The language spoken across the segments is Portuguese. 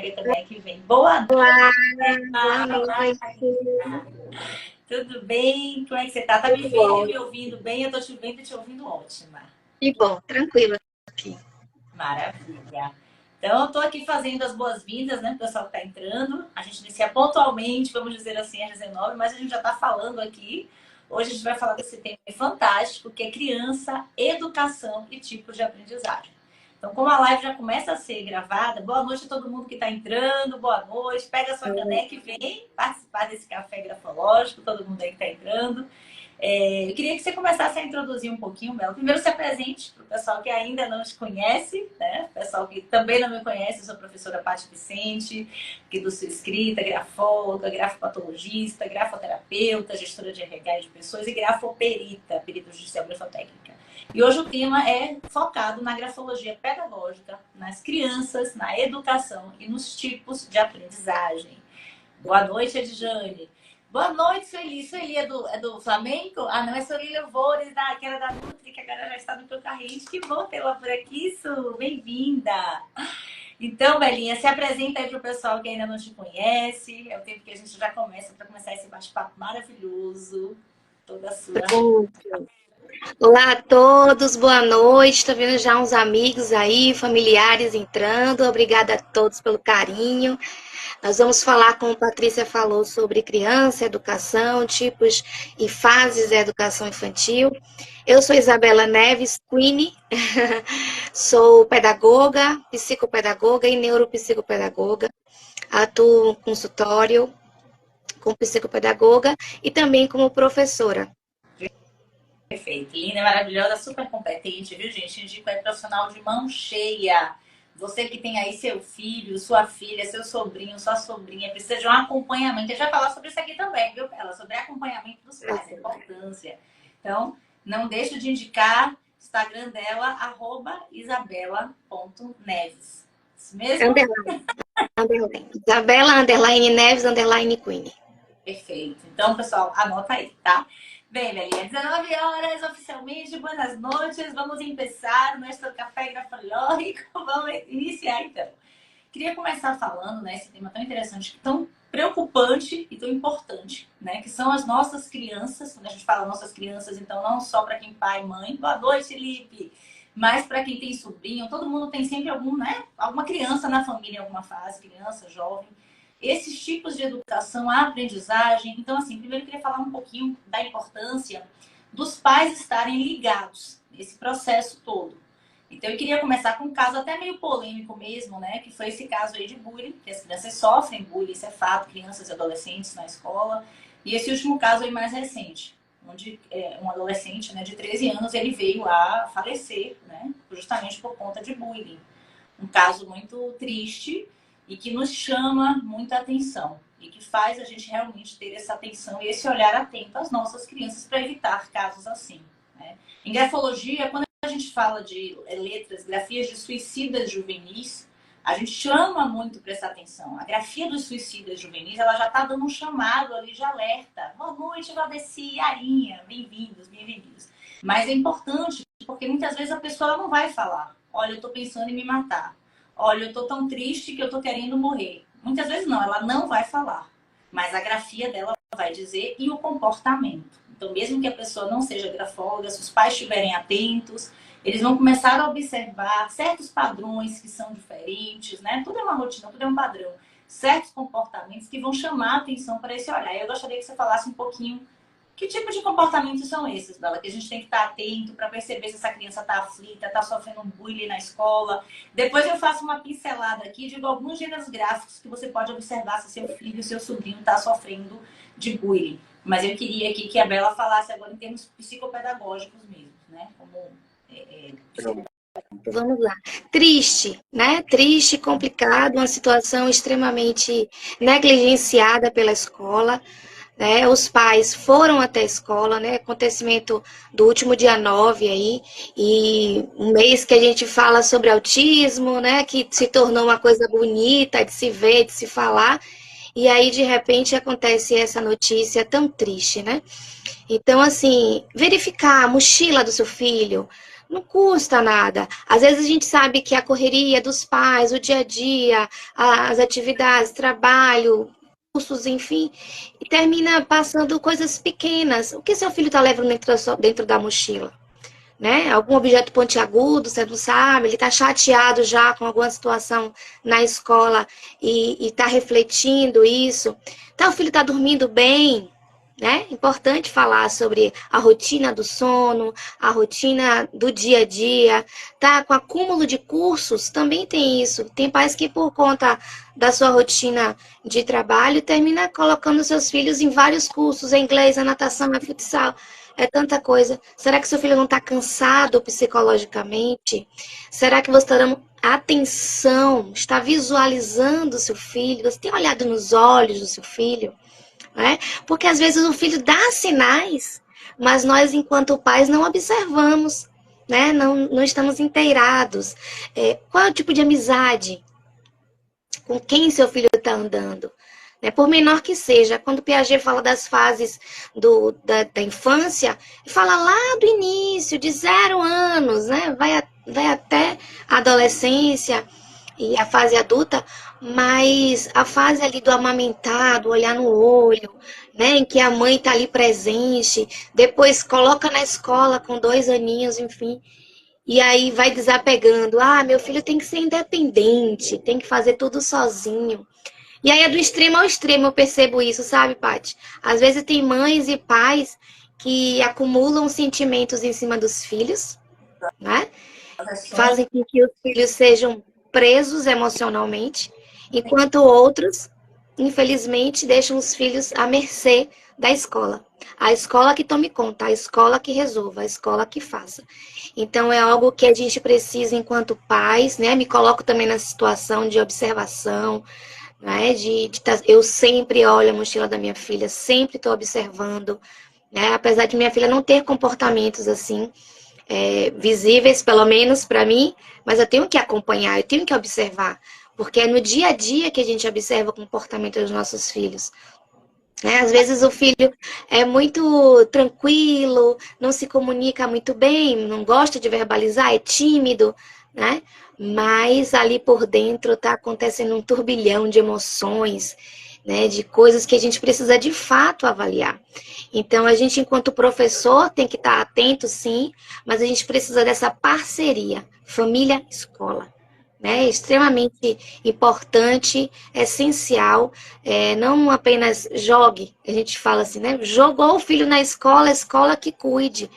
pega também que vem. Boa noite. Olá, boa noite. Tudo bem? Como é que você tá? Tá me Tudo vendo e bom? me ouvindo bem? Eu tô te vendo e te ouvindo ótima. Que bom, tranquilo aqui. Maravilha. Então, eu tô aqui fazendo as boas-vindas, né, pro pessoal que tá entrando. A gente inicia pontualmente, vamos dizer assim, às 19, mas a gente já tá falando aqui. Hoje a gente vai falar desse tema fantástico, que é criança, educação e tipos de aprendizagem. Então, como a live já começa a ser gravada, boa noite a todo mundo que está entrando, boa noite. Pega a sua caneca e vem participar desse café grafológico, todo mundo aí que está entrando. Eu queria que você começasse a introduzir um pouquinho, Bela. Primeiro, se apresente para o pessoal que ainda não te conhece, né? O pessoal que também não me conhece, eu sou a professora Paty Vicente, aqui do Sua Escrita, grafóloga, grafopatologista, grafoterapeuta, gestora de RH de pessoas e grafoperita, perita judicial grafotécnica. E hoje o tema é focado na grafologia pedagógica, nas crianças, na educação e nos tipos de aprendizagem. Boa noite, Edjane. Boa noite, Sueli. Sueli é do Flamengo? Ah, não, é Sueli Louvores, que era da Nutri, que agora já está no Procarrente. Que bom tê-la por aqui, Su. Bem-vinda. Então, Belinha, se apresenta aí para o pessoal que ainda não te conhece. É o tempo que a gente já começa para começar esse bate-papo maravilhoso. Toda sua. Olá a todos, boa noite. Estou vendo já uns amigos aí, familiares entrando. Obrigada a todos pelo carinho. Nós vamos falar, como a Patrícia falou, sobre criança, educação, tipos e fases da educação infantil. Eu sou Isabela Neves Queenie, sou pedagoga, psicopedagoga e neuropsicopedagoga. Atuo no consultório como psicopedagoga e também como professora. Perfeito. Linda, maravilhosa, super competente, viu, gente? Indico aí profissional de mão cheia. Você que tem aí seu filho, sua filha, seu sobrinho, sua sobrinha, precisa de um acompanhamento. A gente vai falar sobre isso aqui também, viu, Bela? Sobre acompanhamento dos pais, a importância. Então, não deixe de indicar o Instagram dela, @isabela.neves. Isso mesmo? Underline. Isabela, underline Neves, underline Queen. Perfeito. Então, pessoal, anota aí, tá? Bem, Belinha, 19 horas oficialmente, boas noites. Vamos começar o nosso café grafológico. Vamos iniciar, então. Queria começar falando, né, esse tema tão interessante, tão preocupante e tão importante, né, que são as nossas crianças. Quando a gente fala nossas crianças, então não só para quem pai e mãe, boa noite, Felipe, mas para quem tem sobrinho, todo mundo tem sempre alguma criança na família em alguma fase, criança, jovem. Esses tipos de educação, a aprendizagem. Então, assim, primeiro eu queria falar um pouquinho da importância dos pais estarem ligados nesse processo todo. Então, eu queria começar com um caso até meio polêmico mesmo, né? Que foi esse caso aí de bullying, que as crianças sofrem bullying, isso é fato, crianças e adolescentes na escola. E esse último caso aí mais recente, onde um adolescente, né, de 13 anos, ele veio a falecer, né? Justamente por conta de bullying. Um caso muito triste e que nos chama muita atenção e que faz a gente realmente ter essa atenção e esse olhar atento às nossas crianças para evitar casos assim, né? Em grafologia, quando a gente fala de letras, grafias de suicidas juvenis, a gente chama muito para essa atenção. A grafia dos suicidas juvenis, ela já está dando um chamado ali de alerta. Boa noite, Valdeci, Arinha, bem-vindos, bem-vindos. Mas é importante, porque muitas vezes a pessoa não vai falar. Olha, eu estou pensando em me matar. Olha, eu estou tão triste que eu estou querendo morrer. Muitas vezes não, ela não vai falar. Mas a grafia dela vai dizer e o comportamento. Então, mesmo que a pessoa não seja grafóloga, se os pais estiverem atentos, eles vão começar a observar certos padrões que são diferentes, né? Tudo é uma rotina, tudo é um padrão. Certos comportamentos que vão chamar a atenção para esse olhar. Eu gostaria que você falasse um pouquinho que tipo de comportamentos são esses, Bela? Que a gente tem que estar atento para perceber se essa criança está aflita, está sofrendo um bullying na escola. Depois eu faço uma pincelada aqui de alguns gêneros gráficos que você pode observar se seu filho, seu sobrinho está sofrendo de bullying. Mas eu queria aqui que a Bela falasse agora em termos psicopedagógicos mesmo, né? Vamos lá. Triste, né? Triste, complicado, uma situação extremamente negligenciada pela escola. Né? Os pais foram até a escola, né? Acontecimento do último dia 9 aí, e um mês que a gente fala sobre autismo, né? Que se tornou uma coisa bonita de se ver, de se falar, e aí de repente acontece essa notícia tão triste, né? Então, assim, verificar a mochila do seu filho, Não custa nada. Às vezes a gente sabe que a correria dos pais, o dia a dia, as atividades, trabalho, cursos, enfim, e termina passando coisas pequenas. O que seu filho está levando dentro da mochila? Né? Algum objeto pontiagudo, você não sabe, ele está chateado já com alguma situação na escola e está refletindo isso. Então, o filho está dormindo bem, né? Importante falar sobre a rotina do sono, a rotina do dia a dia, tá? Com acúmulo de cursos, também tem isso. Tem pais que, por conta da sua rotina de trabalho, termina colocando seus filhos em vários cursos, é inglês, é natação, é futsal. É tanta coisa. Será que seu filho não está cansado psicologicamente? Será que você está dando atenção? Está visualizando o seu filho? Você tem olhado nos olhos do seu filho? Né? Porque às vezes o filho dá sinais, mas nós, enquanto pais, não observamos, né? Não estamos inteirados. Qual é o tipo de amizade? Com quem seu filho está andando? Né? Por menor que seja, quando Piaget fala das fases da infância, fala lá do início, de 0 anos, né? Vai até a adolescência e a fase adulta, mas a fase ali do amamentar, do olhar no olho, né? Em que a mãe está ali presente, depois coloca na escola com 2 aninhos, enfim. E aí vai desapegando. Ah, meu filho tem que ser independente, tem que fazer tudo sozinho. E aí é do extremo ao extremo, eu percebo isso, sabe, Paty? Às vezes tem mães e pais que acumulam sentimentos em cima dos filhos, né? Fazem com que os filhos sejam presos emocionalmente, enquanto outros, infelizmente, deixam os filhos à mercê da escola. A escola que tome conta, a escola que resolva, a escola que faça. Então é algo que a gente precisa enquanto pais, né? Me coloco também na situação de observação, né? Eu sempre olho a mochila da minha filha, sempre estou observando, né? Apesar de minha filha não ter comportamentos assim, visíveis, pelo menos para mim, mas eu tenho que acompanhar, eu tenho que observar, porque é no dia a dia que a gente observa o comportamento dos nossos filhos. Né? Às vezes o filho é muito tranquilo, não se comunica muito bem, não gosta de verbalizar, é tímido, né? Mas ali por dentro está acontecendo um turbilhão de emoções, né? De coisas que a gente precisa de fato avaliar. Então a gente, enquanto professor, tem que estar atento, sim, mas a gente precisa dessa parceria, família-escola. Né, extremamente importante, essencial, não apenas jogue, a gente fala assim, né? Jogou o filho na escola, a escola que cuide.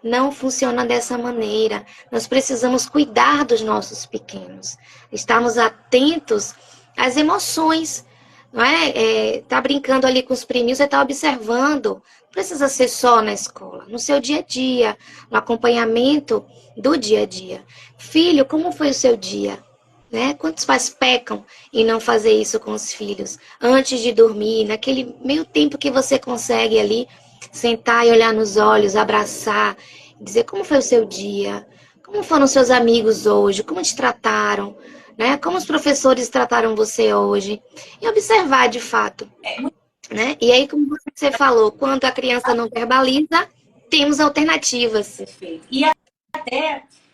Não funciona dessa maneira. Nós precisamos cuidar dos nossos pequenos, estarmos atentos às emoções, não é? Tá brincando ali com os priminhos, você está observando. Não precisa ser só na escola, no seu dia a dia, no acompanhamento do dia a dia. Filho, como foi o seu dia? Né? Quantos pais pecam em não fazer isso com os filhos? Antes de dormir, naquele meio tempo que você consegue ali, sentar e olhar nos olhos, abraçar, dizer como foi o seu dia, como foram seus amigos hoje, como te trataram, né? Como os professores trataram você hoje. E observar de fato. Né? E aí, como você falou, quando a criança não verbaliza, temos alternativas. Perfeito. E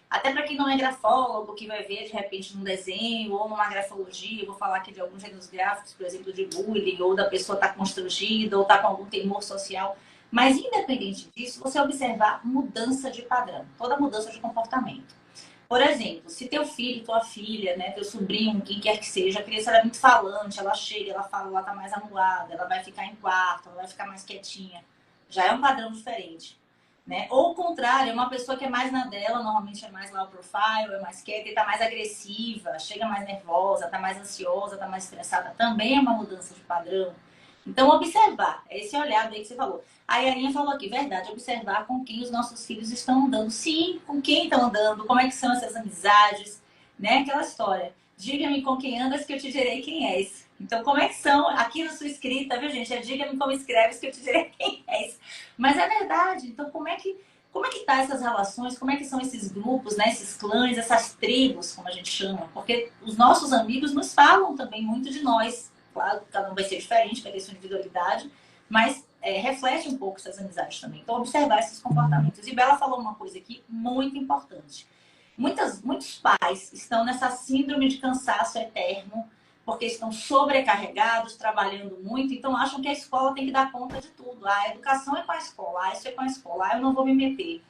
até para quem não é grafólogo, que vai ver de repente num desenho ou numa grafologia, eu vou falar aqui de alguns gêneros gráficos, por exemplo, de bullying, ou da pessoa estar constrangida, ou estar com algum temor social. Mas, independente disso, você observar mudança de padrão, toda mudança de comportamento. Por exemplo, se teu filho, tua filha, né, teu sobrinho, quem quer que seja, a criança é muito falante, ela chega, ela fala, ela tá mais amuada, ela vai ficar em quarto, ela vai ficar mais quietinha. Já é um padrão diferente. Né? Ou o contrário, é uma pessoa que é mais na dela, normalmente é mais low profile, é mais quieta e tá mais agressiva, chega mais nervosa, tá mais ansiosa, tá mais estressada, também é uma mudança de padrão. Então, observar, é esse olhar aí que você falou. A Yarinha falou aqui, verdade, observar com quem os nossos filhos estão andando. Sim, com quem estão andando, como é que são essas amizades, né? Aquela história. Diga-me com quem andas que eu te direi quem és. Então, como é que são, aqui na sua escrita, viu, gente? Diga-me como escreves que eu te direi quem és. Mas é verdade. Então, como é que tá essas relações? Como é que são esses grupos, né? Esses clãs, essas tribos, como a gente chama? Porque os nossos amigos nos falam também muito de nós. Claro, cada um vai ser diferente, vai ter sua individualidade, mas reflete um pouco essas amizades também. Então, observar esses comportamentos. E Bela falou uma coisa aqui muito importante. Muitos pais estão nessa síndrome de cansaço eterno, porque estão sobrecarregados, trabalhando muito, então acham que a escola tem que dar conta de tudo. A educação é com a escola, isso é com a escola, eu não vou me meter.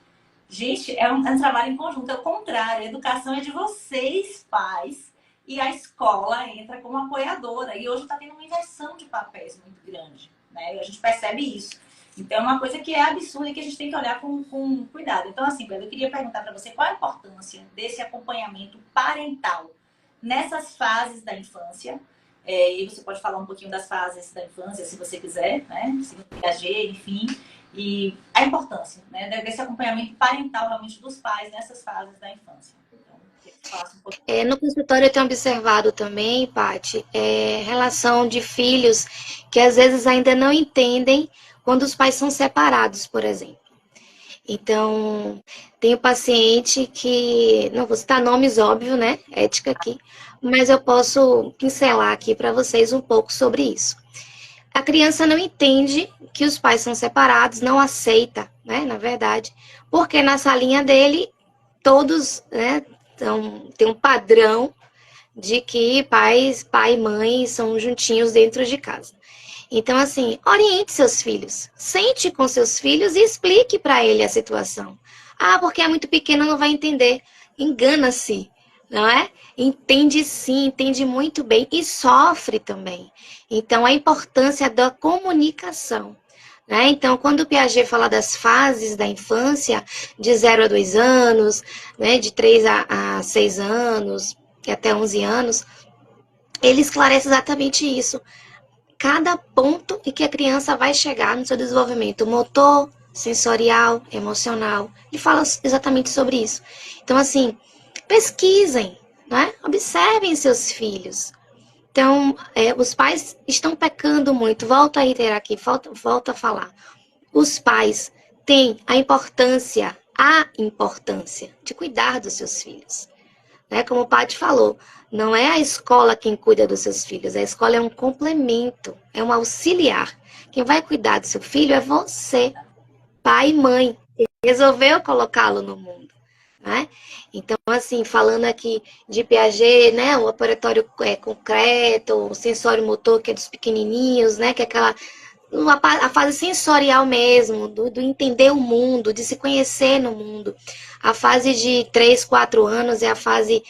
Gente, é um trabalho em conjunto, é o contrário, a educação é de vocês, pais, e a escola entra como apoiadora. E hoje está tendo uma inversão de papéis muito grande, né? E a gente percebe isso. Então, é uma coisa que é absurda e que a gente tem que olhar com cuidado. Então, assim, Pedro, eu queria perguntar para você qual a importância desse acompanhamento parental nessas fases da infância. E você pode falar um pouquinho das fases da infância, se você quiser, né? Se Piaget, enfim. E a importância, né, desse acompanhamento parental realmente dos pais nessas fases da infância. Então, no consultório eu tenho observado também, Paty, relação de filhos que às vezes ainda não entendem quando os pais são separados, por exemplo. Então, tenho paciente que, não vou citar nomes, óbvio, né? Ética aqui, mas eu posso pincelar aqui para vocês um pouco sobre isso. A criança não entende que os pais são separados, não aceita, né? Na verdade, porque na salinha dele, todos, né? Então, tem um padrão de que pai e mãe são juntinhos dentro de casa. Então, assim, oriente seus filhos. Sente com seus filhos e explique para ele a situação. Ah, porque é muito pequeno, não vai entender. Engana-se, não é? Entende sim, entende muito bem e sofre também. Então, a importância da comunicação. Né? Então, quando o Piaget fala das fases da infância, de 0 a 2 anos, né, de 3 a 6 anos, e até 11 anos, ele esclarece exatamente isso. Cada ponto em que a criança vai chegar no seu desenvolvimento motor, sensorial, emocional. Ele fala exatamente sobre isso. Então, assim, pesquisem, né? Observem seus filhos. Então, os pais estão pecando muito. Volto a reiterar aqui, volto a falar. Os pais têm a importância de cuidar dos seus filhos. Né? Como o Paty falou, não é a escola quem cuida dos seus filhos, a escola é um complemento, é um auxiliar. Quem vai cuidar do seu filho é você, pai e mãe, que resolveu colocá-lo no mundo. Né? Então, assim, falando aqui de Piaget, né, o operatório concreto, o sensório motor, que é dos pequenininhos, né, que é a fase sensorial mesmo, do entender o mundo, de se conhecer no mundo. A fase de 3, 4 anos é a fase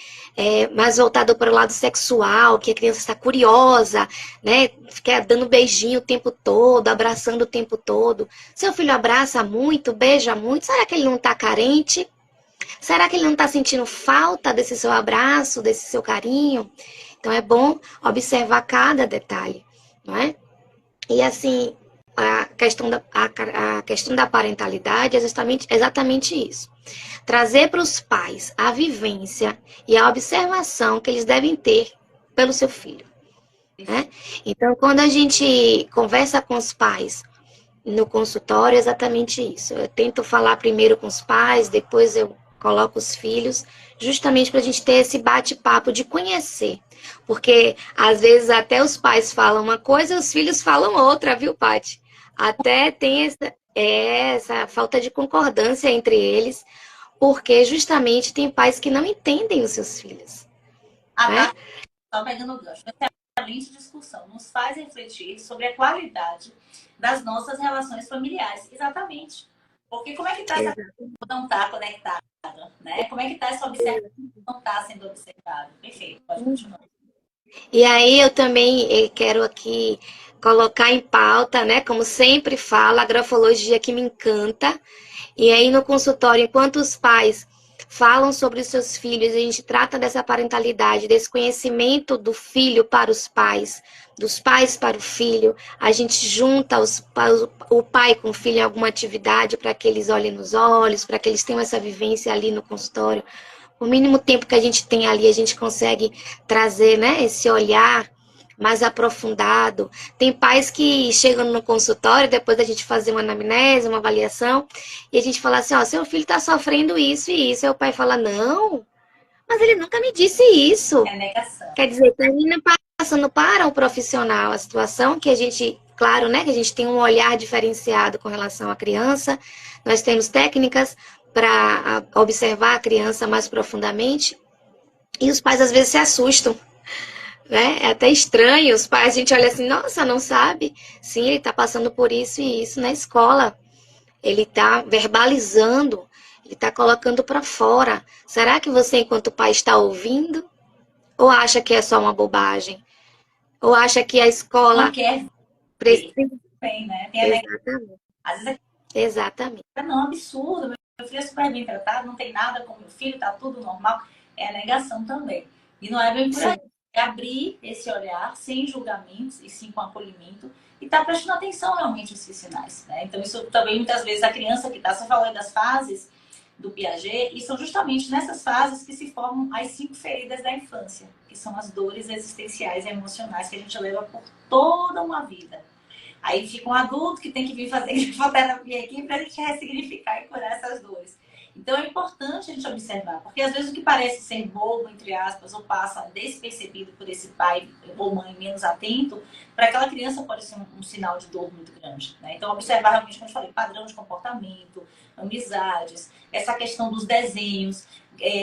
mais voltada para o lado sexual, que a criança está curiosa, né? Fica dando beijinho o tempo todo, abraçando o tempo todo. Seu filho abraça muito, beija muito, será que ele não está carente? Será que ele não está sentindo falta desse seu abraço, desse seu carinho? Então é bom observar cada detalhe, não é? E assim, a questão da parentalidade é exatamente isso. Trazer para os pais a vivência e a observação que eles devem ter pelo seu filho. Né? Então, quando a gente conversa com os pais no consultório, é exatamente isso. Eu tento falar primeiro com os pais, depois eu coloco os filhos, justamente para a gente ter esse bate-papo de conhecer. Porque, às vezes, até os pais falam uma coisa e os filhos falam outra, viu, Paty? Até tem essa falta de concordância entre eles, porque, justamente, tem pais que não entendem os seus filhos. Né? Só pegando o gancho. Excelente discussão. Nos faz refletir sobre a qualidade das nossas relações familiares. Exatamente. Porque como é que está essa não está conectada? Né? Como é que está essa observação que não está sendo observada? Perfeito, pode continuar. E aí eu também quero aqui colocar em pauta, né? Como sempre falo, a grafologia que me encanta. E aí no consultório, enquanto os pais falam sobre os seus filhos, a gente trata dessa parentalidade, desse conhecimento do filho para os pais, dos pais para o filho, a gente junta o pai com o filho em alguma atividade para que eles olhem nos olhos, para que eles tenham essa vivência ali no consultório. O mínimo tempo que a gente tem ali, a gente consegue trazer, né, esse olhar mais aprofundado. Tem pais que chegam no consultório, depois da gente fazer uma anamnese, uma avaliação, e a gente fala assim, ó, seu filho está sofrendo isso e isso. Aí o pai fala, não, mas ele nunca me disse isso. É negação. Quer dizer, termina passando para o profissional a situação que a gente claro, né, que a gente tem um olhar diferenciado com relação à criança, nós temos técnicas para observar a criança mais profundamente, e os pais às vezes se assustam, né? É até estranho, os pais, a gente olha assim, nossa, não sabe? Sim, ele está passando por isso e isso na escola. Ele está verbalizando, ele está colocando para fora. Será que você, enquanto pai, está ouvindo? Ou acha que é só uma bobagem? Ou acha que a Não escola quer precisa? ver. Tem, né? Tem a Exatamente. Às vezes Exatamente. não, absurdo, meu filho é super bem tratado, não tem nada com meu filho, tá tudo normal. É a negação também. E não é bem por aí. Sim. É abrir esse olhar sem julgamentos e sim com acolhimento e tá prestando atenção realmente nesses sinais, né? Então isso também muitas vezes a criança que tá, você falou das fases do Piaget, e são justamente nessas fases que se formam as 5 feridas da infância, que são as dores existenciais e emocionais que a gente leva por toda uma vida. Aí fica um adulto que tem que vir fazer terapia aqui para a gente ressignificar e curar essas dores. Então é importante a gente observar, porque às vezes o que parece ser bobo, entre aspas, ou passa despercebido por esse pai ou mãe menos atento, para aquela criança pode ser um sinal de dor muito grande. Né? Então observar realmente, como eu falei, padrão de comportamento, amizades, essa questão dos desenhos.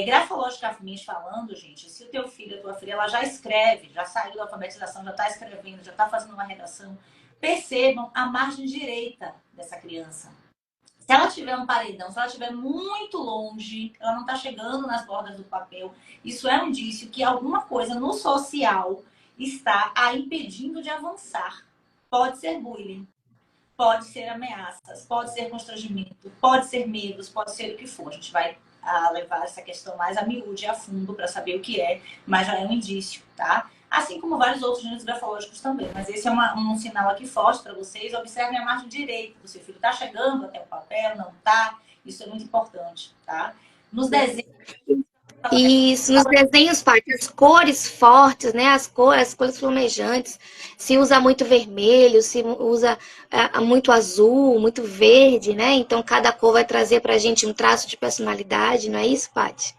Grafologicamente falando, gente, se o teu filho, a tua filha, ela já escreve, já saiu da alfabetização, já está escrevendo, já está fazendo uma redação, percebam a margem direita dessa criança. Se ela tiver um paredão, se ela estiver muito longe, ela não está chegando nas bordas do papel, isso é um indício que alguma coisa no social está a impedindo de avançar. Pode ser bullying, pode ser ameaças, pode ser constrangimento, pode ser medos, pode ser o que for. A gente vai levar essa questão mais a miúde, a fundo, para saber o que é, mas já é um indício, tá? Assim como vários outros gêneros grafológicos também. Mas esse é um sinal aqui forte para vocês. Observem a margem direita do seu filho. Está chegando até o papel? Não está? Isso é muito importante, tá? Nos desenhos... Isso, nos desenhos, parte, as cores fortes, né? As cores flamejantes. Se usa muito vermelho, se usa muito azul, muito verde, né? Então cada cor vai trazer pra gente um traço de personalidade, não é isso, Paty?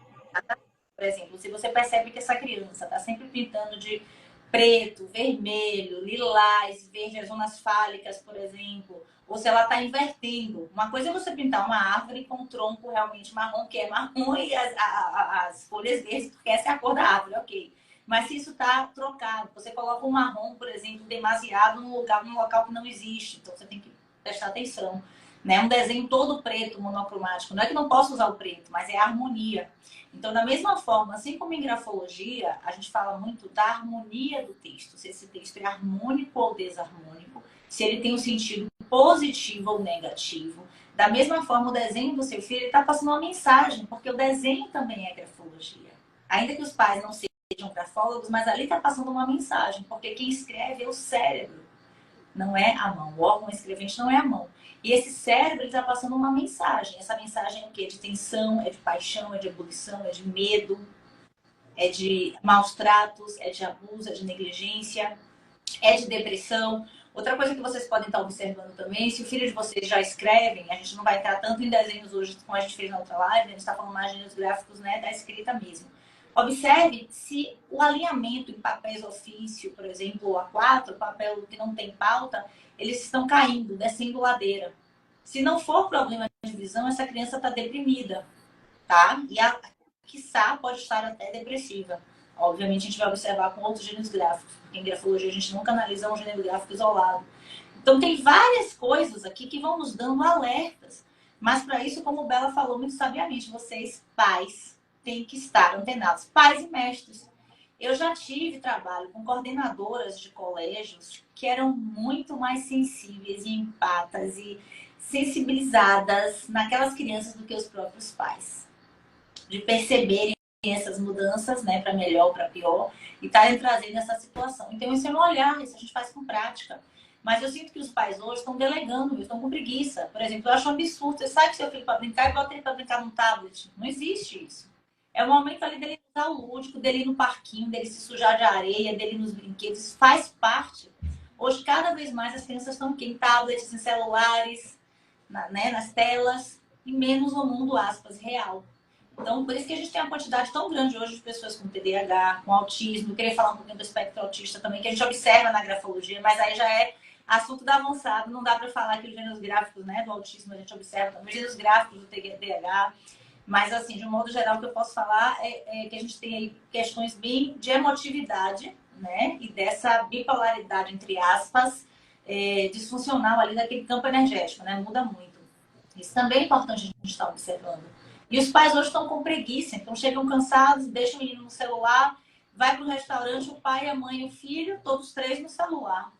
Por exemplo, se você percebe que essa criança está sempre pintando de preto, vermelho, lilás, verde, as zonas fálicas, por exemplo, ou se ela está invertendo. Uma coisa é você pintar uma árvore com um tronco realmente marrom, que é marrom, e as folhas verdes, porque essa é a cor da árvore, ok. Mas se isso está trocado, você coloca um marrom, por exemplo, demasiado num local que não existe, então você tem que prestar atenção. Né? Um desenho todo preto, monocromático. Não é que não possa usar o preto, mas é a harmonia. Então, da mesma forma, assim como em grafologia, a gente fala muito da harmonia do texto. Se esse texto é harmônico ou desarmônico, se ele tem um sentido positivo ou negativo. Da mesma forma, o desenho do seu filho está passando uma mensagem, porque o desenho também é grafologia. Ainda que os pais não sejam grafólogos, mas ali está passando uma mensagem, porque quem escreve é o cérebro, não é a mão. O órgão escrevente não é a mão. E esse cérebro está passando uma mensagem. Essa mensagem é o quê? De tensão, é de paixão, é de ebulição, é de medo, é de maus tratos, é de abuso, é de negligência, é de depressão. Outra coisa que vocês podem estar observando também, se o filho de vocês já escrevem, a gente não vai entrar tanto em desenhos hoje como a gente fez na outra live, a gente está falando mais de desenhos gráficos, né, da escrita mesmo. Observe se o alinhamento em papéis ofício, por exemplo, o A4, papel que não tem pauta, eles estão caindo, descendo ladeira. Se não for problema de visão, essa criança está deprimida, tá? E quiçá pode estar até depressiva. Obviamente a gente vai observar com outros gêneros gráficos, porque em grafologia a gente nunca analisa um gênero gráfico isolado. Então tem várias coisas aqui que vão nos dando alertas. Mas para isso, como o Bela falou muito sabiamente, vocês, pais, têm que estar antenados. Pais e mestres. Eu já tive trabalho com coordenadoras de colégios que eram muito mais sensíveis e empatas e sensibilizadas naquelas crianças do que os próprios pais. De perceberem essas mudanças, né, para melhor ou para pior, e estarem trazendo essa situação. Então, isso é um olhar, isso a gente faz com prática. Mas eu sinto que os pais hoje estão delegando, estão com preguiça. Por exemplo, eu acho um absurdo. Você sai com seu filho para brincar e bota ele para brincar num tablet. Não existe isso. É o momento ali dele usar o lúdico, dele ir no parquinho, dele se sujar de areia, dele ir nos brinquedos. Isso faz parte. Hoje, cada vez mais, as crianças estão em tablets, em celulares, né, nas telas, e menos no mundo, aspas, real. Então, por isso que a gente tem uma quantidade tão grande hoje de pessoas com TDAH, com autismo. Eu queria falar um pouquinho do espectro autista também, que a gente observa na grafologia, mas aí já é Assunto da avançado, não dá para falar que os gêneros gráficos, né, do autismo a gente observa também, os gêneros gráficos do TDAH, mas assim, de um modo geral, o que eu posso falar é que a gente tem aí questões bem de emotividade, né, e dessa bipolaridade, entre aspas, disfuncional ali daquele campo energético, né, muda muito. Isso também é importante a gente estar observando. E os pais hoje estão com preguiça, então chegam cansados, deixam o menino no celular, vai para o restaurante, o pai, a mãe e o filho, todos os três no celular.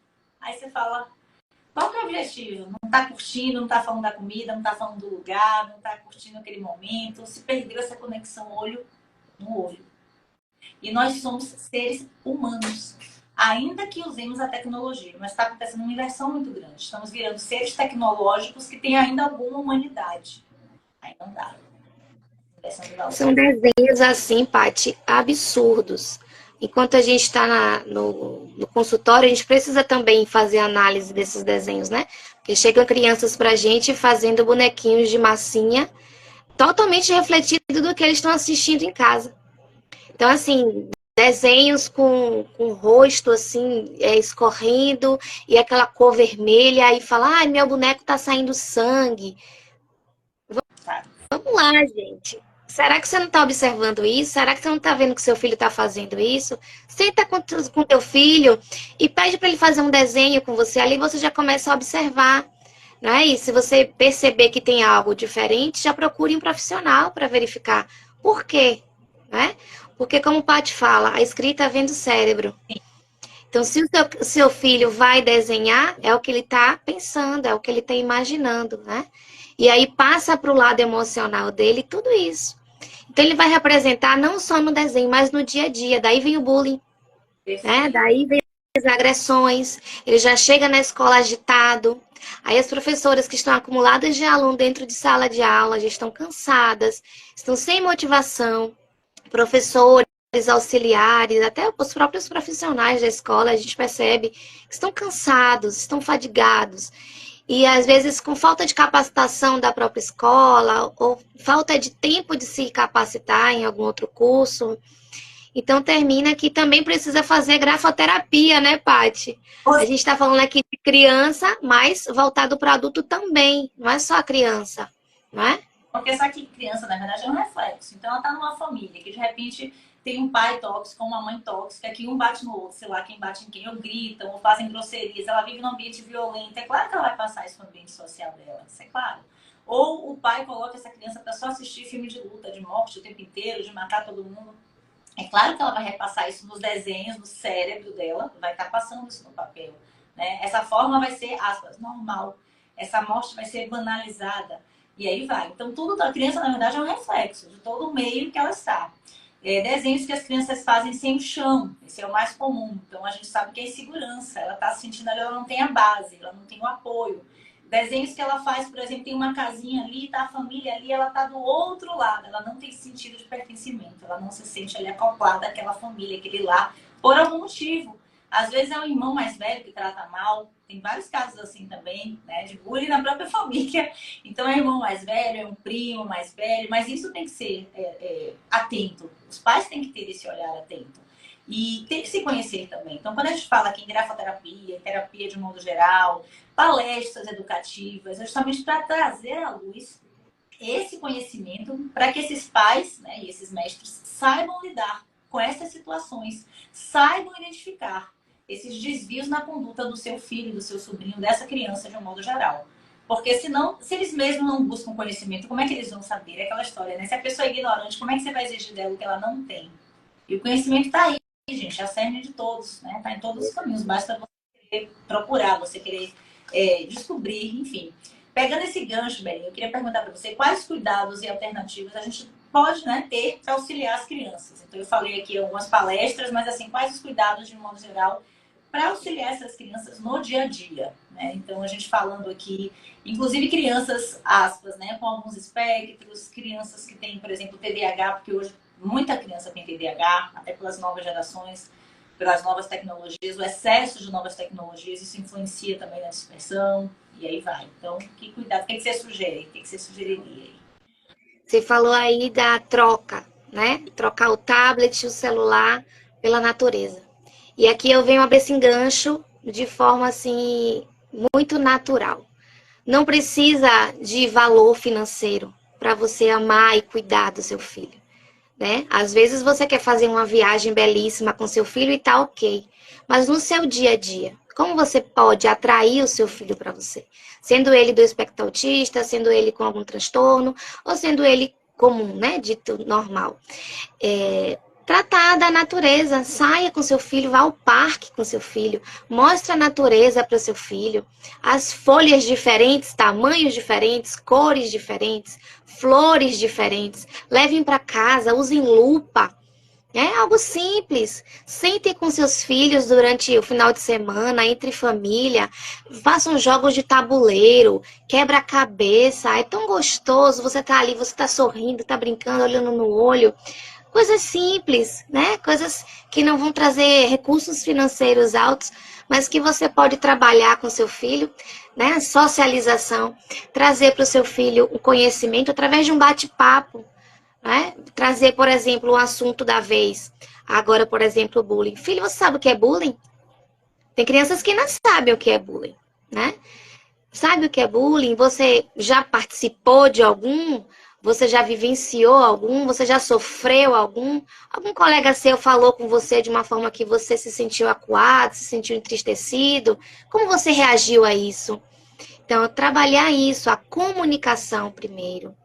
Aí você fala, qual que é o objetivo? Não está curtindo, não está falando da comida, não está falando do lugar, não está curtindo aquele momento, se perdeu essa conexão olho no olho. E nós somos seres humanos, ainda que usemos a tecnologia, mas está acontecendo uma inversão muito grande. Estamos virando seres tecnológicos que têm ainda alguma humanidade. Aí não dá. São desenhos assim, Paty, absurdos. Enquanto a gente está no consultório, a gente precisa também fazer análise desses desenhos, né? Porque chegam crianças pra gente fazendo bonequinhos de massinha, totalmente refletido do que eles estão assistindo em casa. Então, assim, desenhos com o rosto, assim, escorrendo, e aquela cor vermelha, aí fala, ai, meu boneco tá saindo sangue. Vamos lá, gente. Será que você não está observando isso? Será que você não está vendo que seu filho está fazendo isso? Senta com teu filho e pede para ele fazer um desenho com você. Ali você já começa a observar, né? E se você perceber que tem algo diferente, já procure um profissional para verificar por quê, né? Porque, como o Paty fala, a escrita vem do cérebro. Então, se o seu filho vai desenhar, é o que ele está pensando, é o que ele está imaginando, né? E aí passa para o lado emocional dele tudo isso. Então, ele vai representar não só no desenho, mas no dia a dia. Daí vem o bullying, né? Daí vem as agressões. Ele já chega na escola agitado. Aí as professoras que estão acumuladas de aluno dentro de sala de aula já estão cansadas, estão sem motivação. Professores, auxiliares, até os próprios profissionais da escola, a gente percebe que estão cansados, estão fadigados. E às vezes com falta de capacitação da própria escola, ou falta de tempo de se capacitar em algum outro curso. Então termina que também precisa fazer grafoterapia, né, Paty? A gente está falando aqui de criança, mas voltado para o adulto também, não é só a criança, não é? Porque essa aqui, criança, na verdade, é um reflexo. Então, ela está numa família que, de repente, tem um pai tóxico, uma mãe tóxica, que um bate no outro, sei lá, quem bate em quem, ou gritam, ou fazem grosserias. Ela vive num ambiente violento. É claro que ela vai passar isso no ambiente social dela, isso é claro. Ou o pai coloca essa criança para só assistir filme de luta, de morte o tempo inteiro, de matar todo mundo. É claro que ela vai repassar isso nos desenhos, no cérebro dela, vai estar passando isso no papel. Né? Essa forma vai ser, aspas, normal. Essa morte vai ser banalizada. E aí vai. Então, tudo da criança, na verdade, é um reflexo de todo o meio que ela está. Desenhos que as crianças fazem sem o chão. Esse é o mais comum. Então, a gente sabe que é insegurança. Ela está se sentindo ali, ela não tem a base, ela não tem o apoio. Desenhos que ela faz, por exemplo, tem uma casinha ali, tá a família ali, ela tá do outro lado. Ela não tem sentido de pertencimento. Ela não se sente ali acoplada àquela família, aquele lar, por algum motivo. Às vezes é o irmão mais velho que trata mal. Tem vários casos assim também, né? De bullying na própria família. Então é irmão mais velho, é um primo mais velho. Mas isso tem que ser atento. Os pais têm que ter esse olhar atento. E tem que se conhecer também. Então, quando a gente fala aqui em grafoterapia, em terapia de modo geral, palestras educativas, é justamente para trazer à luz esse conhecimento para que esses pais, né, e esses mestres saibam lidar com essas situações, saibam identificar esses desvios na conduta do seu filho, do seu sobrinho, dessa criança de um modo geral. Porque senão, se eles mesmos não buscam conhecimento, como é que eles vão saber? É aquela história, né? Se a pessoa é ignorante, como é que você vai exigir dela o que ela não tem? E o conhecimento está aí, gente, é a cerne de todos, né? Está em todos os caminhos, basta você querer procurar, você querer descobrir, enfim. Pegando esse gancho, Belinha, eu queria perguntar para você quais cuidados e alternativas a gente pode, né, ter para auxiliar as crianças. Então, eu falei aqui algumas palestras, mas assim, quais os cuidados, de um modo geral, para auxiliar essas crianças no dia a dia, né? Então, a gente falando aqui, inclusive crianças, aspas, né, com alguns espectros, crianças que têm, por exemplo, TDAH, porque hoje muita criança tem TDAH, até pelas novas gerações, pelas novas tecnologias, o excesso de novas tecnologias, isso influencia também na dispersão, e aí vai. Então, que cuidado, o que você sugere? O que você sugeriria aí? Você falou aí da troca, né? Trocar o tablet e o celular pela natureza. E aqui eu venho abrir esse engancho de forma assim muito natural. Não precisa de valor financeiro para você amar e cuidar do seu filho, né? Às vezes você quer fazer uma viagem belíssima com seu filho e tá ok, mas no seu dia a dia, como você pode atrair o seu filho para você? Sendo ele do espectro autista, sendo ele com algum transtorno, ou sendo ele comum, né? Dito normal. Tratar da natureza, saia com seu filho, vá ao parque com seu filho, mostre a natureza para o seu filho, as folhas diferentes, tamanhos diferentes, cores diferentes, flores diferentes, levem para casa, usem lupa, é algo simples. Sentem com seus filhos durante o final de semana, entre família, façam jogos de tabuleiro, quebra-cabeça, é tão gostoso, você tá ali, você tá sorrindo, tá brincando, olhando no olho. Coisas simples, né? Coisas que não vão trazer recursos financeiros altos, mas que você pode trabalhar com seu filho, né? Socialização, trazer para o seu filho o conhecimento através de um bate-papo, né? Trazer, por exemplo, um assunto da vez. Agora, por exemplo, o bullying. Filho, você sabe o que é bullying? Tem crianças que não sabem o que é bullying, né? Sabe o que é bullying? Você já participou de algum? Você já vivenciou algum? Você já sofreu algum? Algum colega seu falou com você de uma forma que você se sentiu acuado, se sentiu entristecido? Como você reagiu a isso? Então, trabalhar isso, a comunicação primeiro,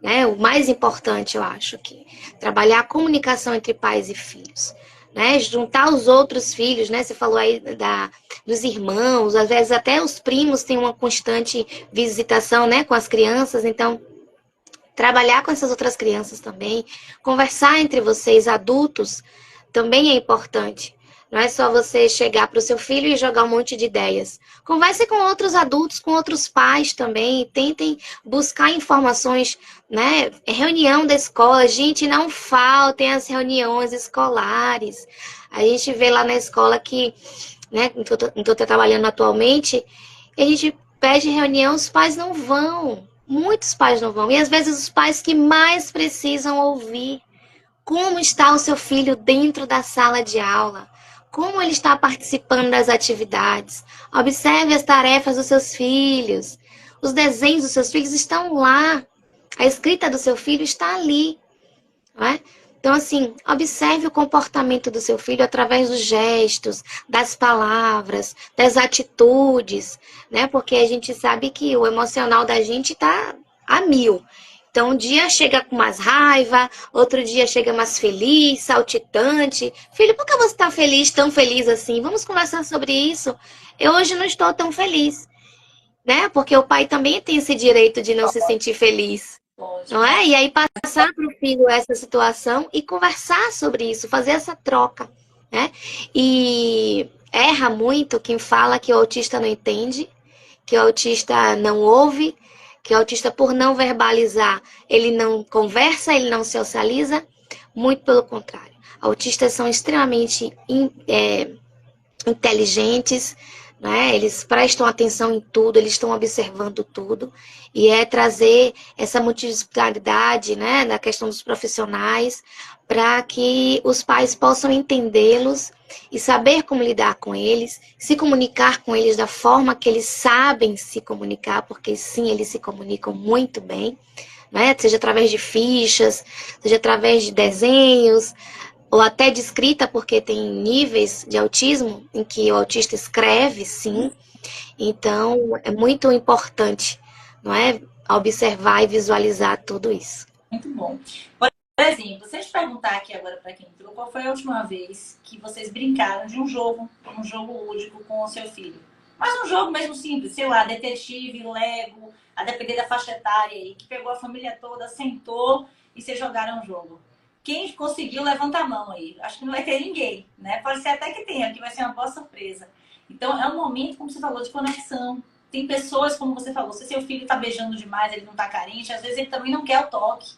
né? O mais importante, eu acho que trabalhar a comunicação entre pais e filhos, né? Juntar os outros filhos, né? Você falou aí dos irmãos, às vezes até os primos têm uma constante visitação, né, com as crianças, então trabalhar com essas outras crianças também, conversar entre vocês adultos também é importante. Não é só você chegar para o seu filho e jogar um monte de ideias. Converse com outros adultos, com outros pais também. Tentem buscar informações, né? Reunião da escola. Gente, não faltem as reuniões escolares. A gente vê lá na escola que, né? Não estou trabalhando atualmente. A gente pede reunião, os pais não vão. Muitos pais não vão. E às vezes os pais que mais precisam ouvir como está o seu filho dentro da sala de aula? Como ele está participando das atividades? Observe as tarefas dos seus filhos. Os desenhos dos seus filhos estão lá. A escrita do seu filho está ali. Não é? Então, assim, observe o comportamento do seu filho através dos gestos, das palavras, das atitudes, né? Porque a gente sabe que o emocional da gente está a mil. Então, um dia chega com mais raiva, outro dia chega mais feliz, saltitante. Filho, por que você está feliz, tão feliz assim? Vamos conversar sobre isso. Eu hoje não estou tão feliz, né? Porque o pai também tem esse direito de não se sentir feliz, não é? E aí passar para o filho essa situação e conversar sobre isso, fazer essa troca, né? E erra muito quem fala que o autista não entende, que o autista não ouve, que o autista, por não verbalizar, ele não conversa, ele não socializa. Muito pelo contrário. Autistas são extremamente inteligentes, né? Eles prestam atenção em tudo, eles estão observando tudo. E é trazer essa multidisciplinaridade, né, na questão dos profissionais, para que os pais possam entendê-los e saber como lidar com eles, se comunicar com eles da forma que eles sabem se comunicar, porque sim, eles se comunicam muito bem, né? Seja através de fichas, seja através de desenhos, ou até de escrita, porque tem níveis de autismo em que o autista escreve, sim. Então, é muito importante, não é? Observar e visualizar tudo isso. Muito bom. Por exemplo, se eu te perguntar aqui agora para quem entrou, qual foi a última vez que vocês brincaram de um jogo lúdico com o seu filho? Mas um jogo mesmo simples, sei lá, detetive, Lego, a depender da faixa etária aí, que pegou a família toda, sentou e vocês jogaram um jogo. Quem conseguiu, levanta a mão aí. Acho que não vai ter ninguém, né? Pode ser até que tenha, que vai ser uma boa surpresa. Então, é um momento, como você falou, de conexão. Tem pessoas, como você falou, se seu filho tá beijando demais, ele não tá carente, às vezes ele também não quer o toque.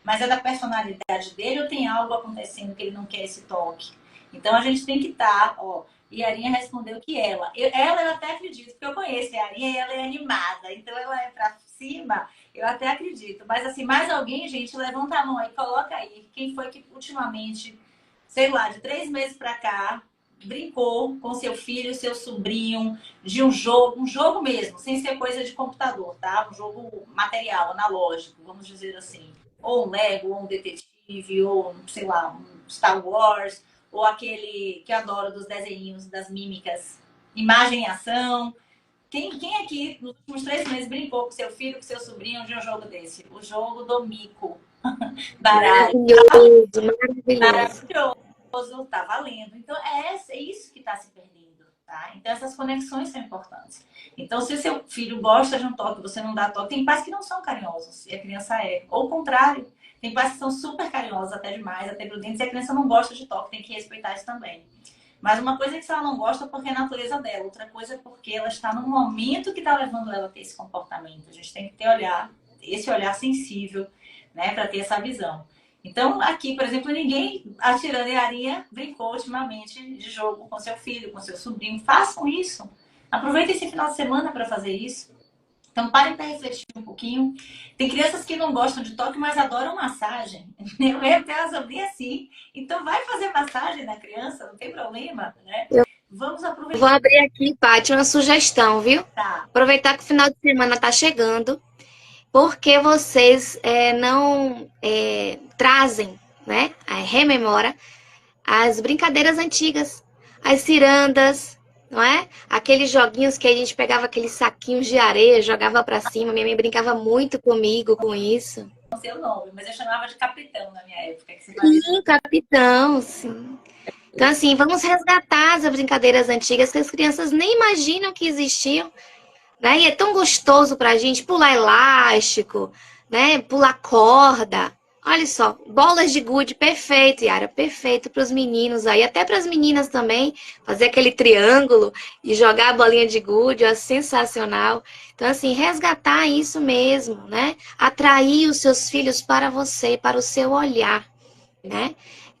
Mas é da personalidade dele ou tem algo acontecendo que ele não quer esse toque? Então, a gente tem que estar, ó... E a Arinha respondeu que ela eu até acredito, porque eu conheço a Arinha e ela é animada. Então, ela é pra cima, eu até acredito. Mas, assim, mais alguém, gente, levanta a mão aí, coloca aí. Quem foi que ultimamente, sei lá, de 3 meses pra cá, brincou com seu filho, seu sobrinho, de um jogo mesmo, sem ser coisa de computador, tá? Um jogo material, analógico, vamos dizer assim. Ou um Lego, ou um detetive, ou, sei lá, um Star Wars, ou aquele que eu adoro dos desenhinhos, das mímicas, imagem e ação. Quem aqui nos últimos 3 meses brincou com seu filho, com seu sobrinho de um jogo desse? O jogo do mico. Baralho. Maravilhoso, maravilhoso. Tá valendo. Então, é isso que está se perdendo, tá? Então, essas conexões são importantes. Então, se o seu filho gosta de um toque, você não dá toque, tem pais que não são carinhosos, e a criança é. Ou o contrário, tem pais que são super carinhosos, até demais, até prudentes, e a criança não gosta de toque, tem que respeitar isso também. Mas uma coisa é que se ela não gosta porque é a natureza dela, outra coisa é porque ela está num momento que está levando ela a ter esse comportamento. A gente tem que ter esse olhar sensível, né, para ter essa visão. Então, aqui, por exemplo, ninguém atirando em arinha brincou ultimamente de jogo com seu filho, com seu sobrinho. Façam isso. Aproveitem esse final de semana para fazer isso. Então, parem para refletir um pouquinho. Tem crianças que não gostam de toque, mas adoram massagem. Eu mesmo tenho uma sobrinha assim. Então, vai fazer massagem na criança, não tem problema, né? Eu Vamos aproveitar. vou abrir aqui, Paty, uma sugestão, viu? Tá. Aproveitar que o final de semana está chegando, porque vocês não trazem, né? Rememora as brincadeiras antigas, as cirandas, não é? Aqueles joguinhos que a gente pegava aqueles saquinhos de areia, jogava para cima. Minha mãe brincava muito comigo com isso. Não sei o nome, mas eu chamava de capitão na minha época. Que você fazia. Sim, capitão, sim. Então, assim, vamos resgatar as brincadeiras antigas que as crianças nem imaginam que existiam, né? E é tão gostoso pra gente pular elástico, né? Pular corda. Olha só, bolas de gude, perfeito, Yara, perfeito para os meninos aí, até para as meninas também, fazer aquele triângulo e jogar a bolinha de gude, ó, sensacional. Então, assim, resgatar isso mesmo, né? Atrair os seus filhos para você, para o seu olhar, né?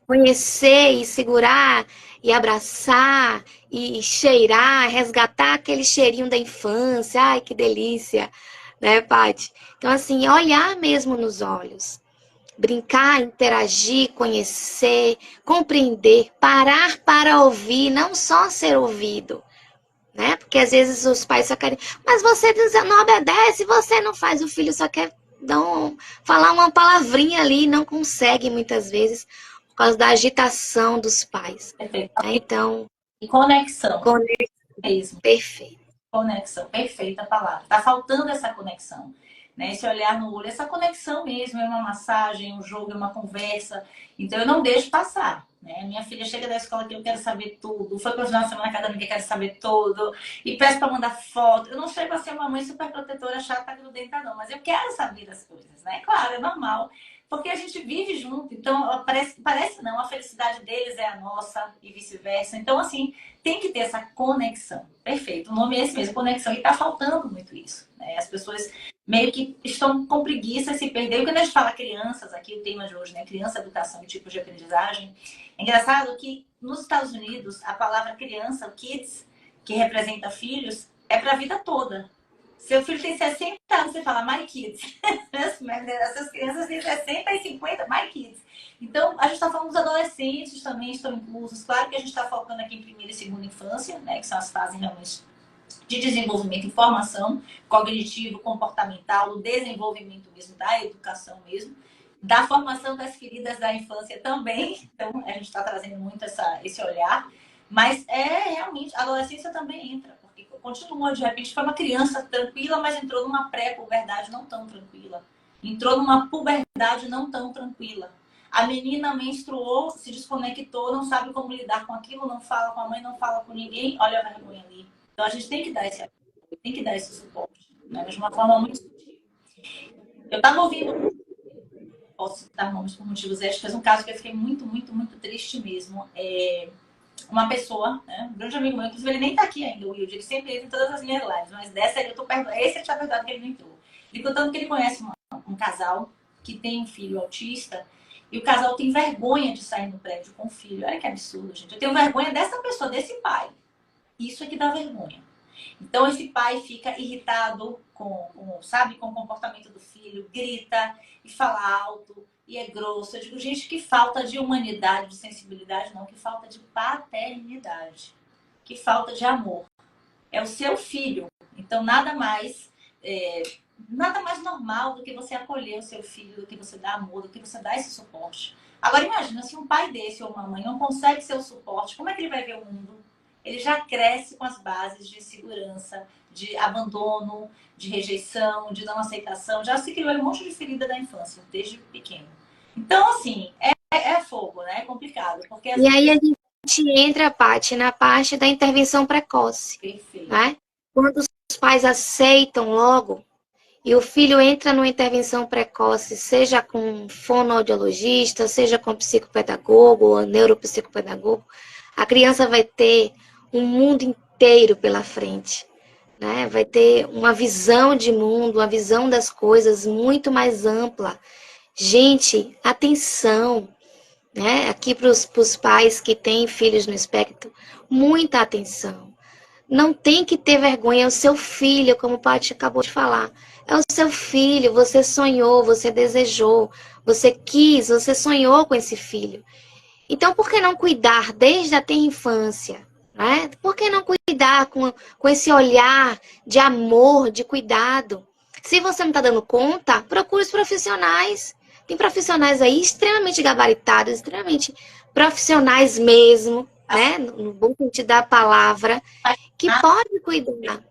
Conhecer e segurar e abraçar e cheirar, resgatar aquele cheirinho da infância. Ai, que delícia, né, Paty? Então, assim, olhar mesmo nos olhos. Brincar, interagir, conhecer, compreender, parar para ouvir, não só ser ouvido, né? Porque às vezes os pais só querem, mas você não obedece, você não faz, o filho só quer falar uma palavrinha ali e não consegue muitas vezes por causa da agitação dos pais, Perfeito. né? Então, E conexão mesmo. perfeito. Conexão, perfeita a palavra. Tá faltando essa conexão, né? Esse olhar no olho, essa conexão mesmo, é uma massagem, um jogo, é uma conversa. Então eu não deixo passar, né? Minha filha chega da escola que eu quero saber tudo, foi para o final de semana acadêmica que eu quero saber tudo, e peço para mandar foto. Eu não chego a ser uma mãe super protetora, chata, grudenta, não, mas eu quero saber das coisas, né? Claro, é normal. Porque a gente vive junto, então parece não, a felicidade deles é a nossa e vice-versa. Então, assim, tem que ter essa conexão. Perfeito, o nome é esse mesmo, conexão. E tá faltando muito isso, né? As pessoas meio que estão com preguiça, se perderam. Quando a gente fala crianças, aqui o tema de hoje, né? Criança, educação e tipos de aprendizagem. É engraçado que nos Estados Unidos, a palavra criança, kids, que representa filhos, é para a vida toda. Seu filho tem 60 anos, você fala my kids. Essas crianças têm 60 e 50, my kids. Então, a gente está falando dos adolescentes também, estão inclusos. Claro que a gente está focando aqui em primeira e segunda infância, né? Que são as fases realmente de desenvolvimento e formação cognitivo, comportamental, do desenvolvimento mesmo, da educação mesmo, da formação das feridas da infância também. Então, a gente está trazendo muito esse olhar. Mas realmente, a adolescência também entra, porque continua, de repente, foi uma criança tranquila, mas entrou numa pré-puberdade não tão tranquila. Entrou numa puberdade não tão tranquila. A menina menstruou, se desconectou, não sabe como lidar com aquilo, não fala com a mãe, não fala com ninguém, olha a vergonha ali. Então a gente tem que dar esse apoio, tem que dar esse suporte, né? De uma forma muito sutil. Eu estava ouvindo, posso dar nomes por motivos éticos, um caso que eu fiquei muito, muito, muito triste mesmo. Uma pessoa, né, um grande amigo meu, inclusive ele nem tá aqui ainda, o Wilde, ele sempre entra em todas as minhas lives, mas dessa eu tô perto, esse eu tinha perguntado que ele não entrou. Ele contando que ele conhece um casal que tem um filho autista e o casal tem vergonha de sair no prédio com o filho. Olha que absurdo, gente. Eu tenho vergonha dessa pessoa, desse pai. Isso é que dá vergonha. Então, esse pai fica irritado sabe, com o comportamento do filho, grita e fala alto e é grosso. Eu digo, gente, que falta de humanidade, de sensibilidade, não, que falta de paternidade, que falta de amor. É o seu filho. Então, nada mais normal do que você acolher o seu filho, do que você dar amor, do que você dar esse suporte. Agora, imagina, se um pai desse ou uma mãe não consegue ser o suporte, como é que ele vai ver o mundo? Ele já cresce com as bases de segurança, de abandono, de rejeição, de não aceitação. Já se criou um monte de ferida da infância, desde pequeno. Então, assim, é fogo, né? É complicado. Porque, E aí a gente entra, Paty, na parte da intervenção precoce. perfeito. Né? Quando os pais aceitam logo e o filho entra numa intervenção precoce, seja com fonoaudiologista, seja com psicopedagogo ou neuropsicopedagogo, a criança vai ter um mundo inteiro pela frente. Né? Vai ter uma visão de mundo, uma visão das coisas muito mais ampla. Gente, atenção, né? Aqui para os pais que têm filhos no espectro, muita atenção. Não tem que ter vergonha, é o seu filho, como o Paty acabou de falar. É o seu filho, você sonhou, você desejou, você quis, você sonhou com esse filho. Então, por que não cuidar desde a tenra infância? Né? Por que não cuidar com esse olhar de amor, de cuidado? Se você não está dando conta, procure os profissionais. Tem profissionais aí extremamente gabaritados, extremamente profissionais mesmo, né? No bom sentido da palavra, que pode cuidar.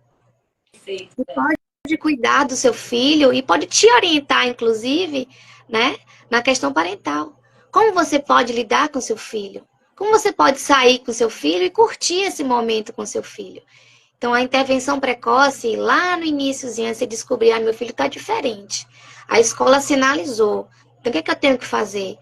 Que pode cuidar do seu filho e pode te orientar, inclusive, né? Na questão parental. Como você pode lidar com seu filho? Como você pode sair com seu filho e curtir esse momento com seu filho? Então, a intervenção precoce, lá no iníciozinho, você descobrir, meu filho está diferente. A escola sinalizou. Então, o que é que eu tenho que fazer?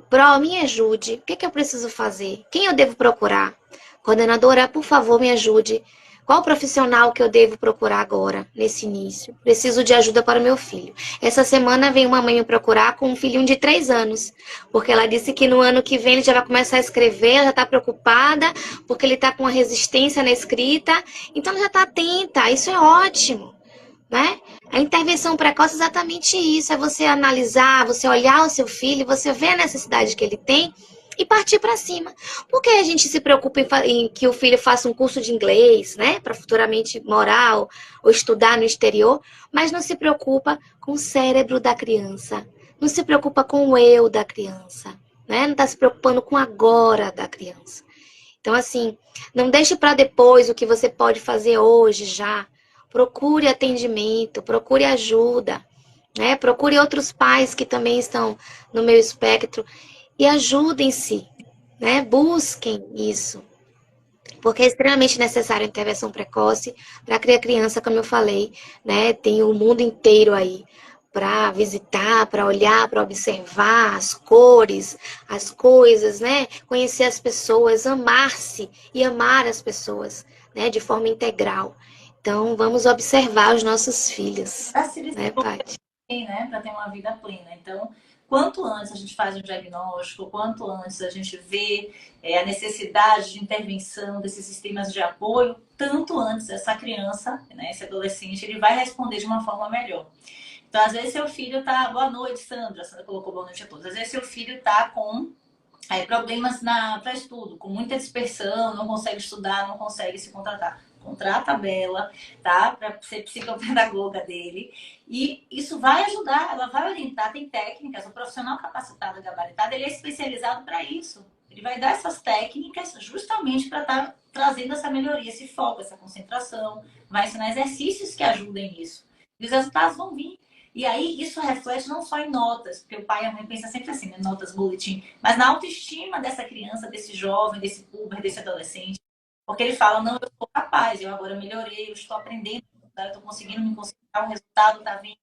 Pro, me ajude. O que é que eu preciso fazer? Quem eu devo procurar? Coordenadora, por favor, me ajude. Qual profissional que eu devo procurar agora, nesse início? Preciso de ajuda para o meu filho. Essa semana veio uma mãe me procurar com um filhinho de 3 anos, porque ela disse que no ano que vem ele já vai começar a escrever, ela já está preocupada, porque ele está com uma resistência na escrita, então ela já está atenta, isso é ótimo. Né? A intervenção precoce é exatamente isso, é você analisar, você olhar o seu filho, você ver a necessidade que ele tem e partir para cima. Por que a gente se preocupa em que o filho faça um curso de inglês, né, para futuramente morar ou estudar no exterior, mas não se preocupa com o cérebro da criança, não se preocupa com o eu da criança, né? Não está se preocupando com o agora da criança. Então, assim, não deixe para depois o que você pode fazer hoje já. Procure atendimento, procure ajuda, né? Procure outros pais que também estão no meu espectro e ajudem-se, né? Busquem isso, porque é extremamente necessário a intervenção precoce para criar criança, como eu falei, né? Tem o mundo inteiro aí para visitar, para olhar, para observar as cores, as coisas, né? Conhecer as pessoas, amar-se e amar as pessoas, né? De forma integral. Então, vamos observar os nossos filhos, né, Paty? Né, para ter uma vida plena. Então, quanto antes a gente faz um diagnóstico, quanto antes a gente vê a necessidade de intervenção desses sistemas de apoio, tanto antes essa criança, né, esse adolescente, ele vai responder de uma forma melhor. Então, às vezes, seu filho tá... Boa noite, Sandra. Sandra colocou boa noite a todos. Às vezes, seu filho tá com problemas para estudo, com muita dispersão, não consegue estudar, não consegue se contratar. Contrata a Bela, tá? Para ser psicopedagoga dele. E isso vai ajudar, ela vai orientar, tem técnicas. O profissional capacitado, gabaritado, ele é especializado para isso. Ele vai dar essas técnicas justamente para estar trazendo essa melhoria, esse foco, essa concentração. Vai ensinar exercícios que ajudem nisso. E os resultados vão vir. E aí isso reflete não só em notas, porque o pai e a mãe pensam sempre assim, né? Notas, boletim, mas na autoestima dessa criança, desse jovem, desse puber, desse adolescente. Porque ele fala, não, eu sou capaz, eu agora melhorei, eu estou aprendendo, eu estou conseguindo me concentrar, o resultado está vindo.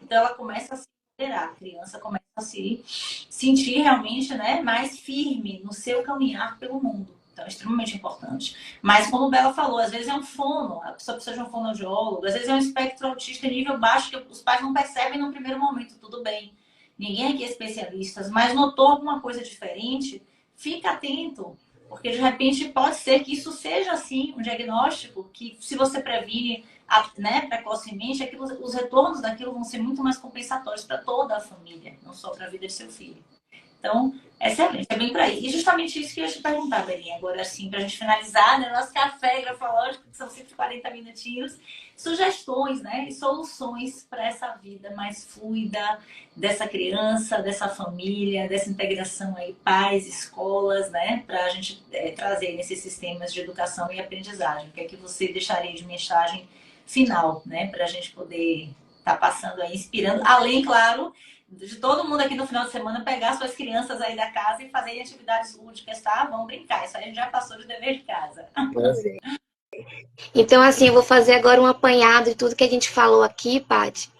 Então ela começa a se liderar, a criança começa a se sentir realmente, né, mais firme no seu caminhar pelo mundo. Então é extremamente importante. Mas como a Bela falou, às vezes é um fono, a pessoa precisa de um fonoaudiólogo, às vezes é um espectro autista em nível baixo que os pais não percebem no primeiro momento, tudo bem. Ninguém aqui é especialista, mas notou alguma coisa diferente, fica atento. Porque de repente pode ser que isso seja assim um diagnóstico que, se você previne, né, precocemente, aquilo, os retornos daquilo vão ser muito mais compensatórios para toda a família, não só para a vida de seu filho. Então, excelente, é bem por aí. E justamente isso que eu ia te perguntar, Belinha, agora assim, para a gente finalizar, né, nosso café grafológico, que são 140 minutinhos, sugestões, né, e soluções para essa vida mais fluida dessa criança, dessa família, dessa integração aí, pais, escolas, né, para a gente trazer nesses sistemas de educação e aprendizagem. O que é que você deixaria de mensagem final, né, para a gente poder estar passando aí, inspirando, além, claro, de todo mundo aqui no final de semana pegar suas crianças aí da casa e fazerem atividades lúdicas, tá? Vamos brincar, isso aí a gente já passou de dever de casa. Pois é. Então, assim, eu vou fazer agora um apanhado de tudo que a gente falou aqui, Paty.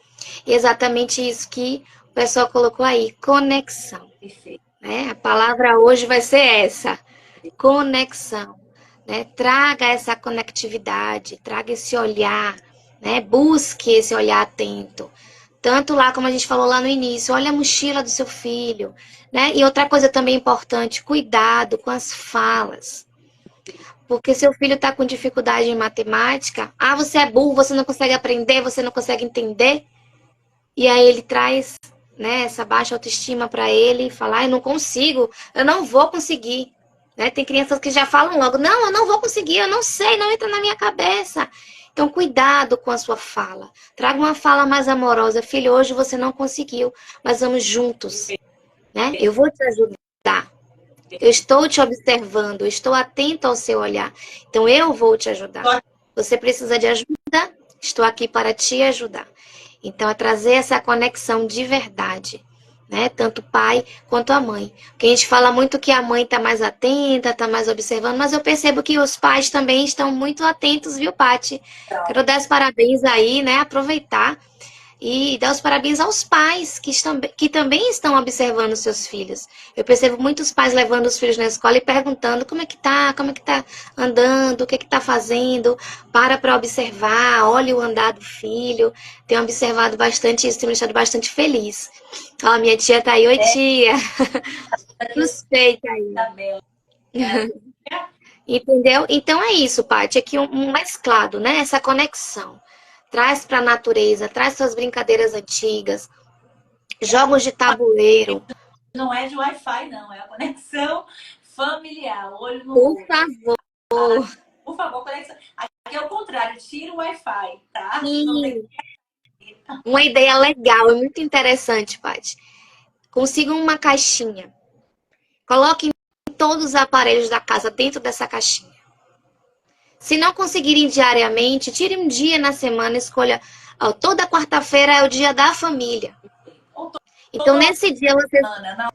Exatamente isso que o pessoal colocou aí, conexão. Perfeito. Né? A palavra hoje vai ser essa, conexão. Né? Traga essa conectividade, traga esse olhar, né? Busque esse olhar atento. Tanto lá, como a gente falou lá no início, olha a mochila do seu filho. Né? E outra coisa também importante, cuidado com as falas. Porque seu filho está com dificuldade em matemática, você é burro, você não consegue aprender, você não consegue entender. E aí ele traz, né, essa baixa autoestima para ele e fala, eu não consigo, eu não vou conseguir. Né? Tem crianças que já falam logo, não, eu não vou conseguir, eu não sei, não entra na minha cabeça. Então, cuidado com a sua fala. Traga uma fala mais amorosa. Filho, hoje você não conseguiu, mas vamos juntos. Né? Eu vou te ajudar. Eu estou te observando, eu estou atento ao seu olhar. Então, eu vou te ajudar. Você precisa de ajuda? Estou aqui para te ajudar. Então, é trazer essa conexão de verdade, né? Tanto o pai quanto a mãe. Porque a gente fala muito que a mãe está mais atenta, está mais observando, mas eu percebo que os pais também estão muito atentos, viu, Paty? Quero dar os parabéns aí, né? Aproveitar e dar os parabéns aos pais que também estão observando seus filhos. Eu percebo muitos pais levando os filhos na escola e perguntando como é que tá andando, o que é que tá fazendo, para observar, olha o andar do filho. Tenho observado bastante isso, tem me deixado bastante feliz. Ó, minha tia tá aí, oi tia. Suspeita aí. Entendeu? Então é isso, Paty, aqui um mesclado, né? Essa conexão. Traz para a natureza, traz suas brincadeiras antigas, jogos de tabuleiro. Não é de Wi-Fi, não, é a conexão familiar, olho no Por olho. favor. Por favor, conexão. Aqui é o contrário, tira o Wi-Fi, tá? Vocês vão ter Sim. Uma ideia legal, é muito interessante, Paty. Consiga uma caixinha. Coloque todos os aparelhos da casa dentro dessa caixinha. Se não conseguirem diariamente, tire um dia na semana, escolha. Toda quarta-feira é o dia da família. Então, nesse dia, você. Na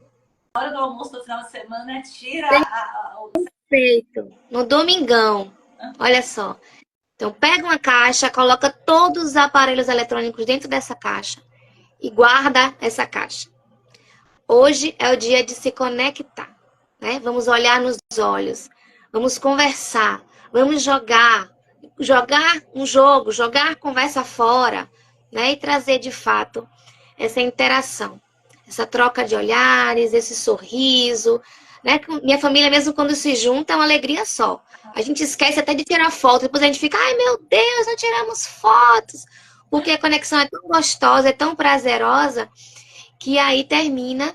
hora do almoço do final de semana, tira Perfeito. No domingão. Olha só. Então, pega uma caixa, coloca todos os aparelhos eletrônicos dentro dessa caixa e guarda essa caixa. Hoje é o dia de se conectar, né? Vamos olhar nos olhos, vamos conversar, vamos jogar um jogo, jogar conversa fora, né? E trazer de fato essa interação, essa troca de olhares, esse sorriso, né? Minha família mesmo quando se junta é uma alegria só. A gente esquece até de tirar foto, depois a gente fica, ai meu Deus, não tiramos fotos, porque a conexão é tão gostosa, é tão prazerosa, que aí termina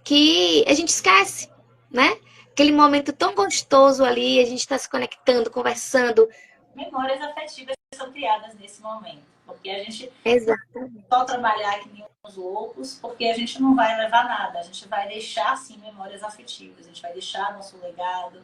que a gente esquece, né? Aquele momento tão gostoso ali, a gente está se conectando, conversando. Memórias afetivas são criadas nesse momento, porque a gente Exatamente. só trabalhar que nem uns loucos, porque a gente não vai levar nada, a gente vai deixar sim memórias afetivas, a gente vai deixar nosso legado.